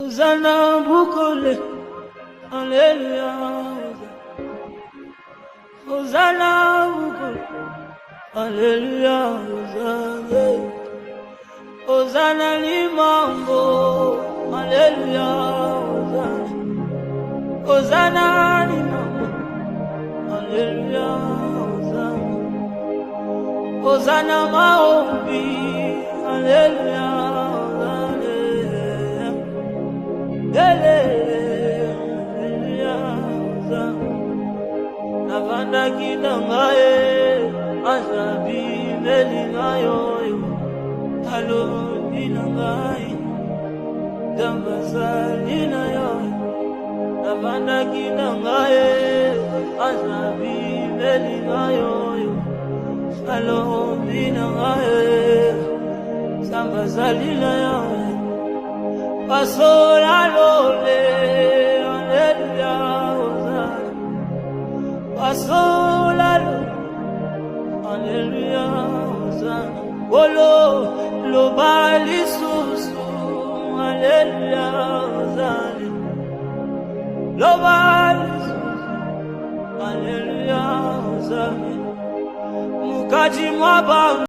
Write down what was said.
Hosanna bukole, Alleluia. Hosanna bukole, Alleluia. Hosanna, Hosanna limambo, Alleluia. Hosanna, Hosanna limambo, Alleluia. Hosanna, Hosanna maombi, Alleluia. Navanda kinangaye asabi melingayo halo ninangaye dambazalina yo navanda kinangaye asabi melingayo halo ninangaye dambazalina yo pasola lole Alleluia. Pasola lole Alleluia. Olo lo bali susu Alleluia. Lo bali susu Alleluia. Mukaji mwaba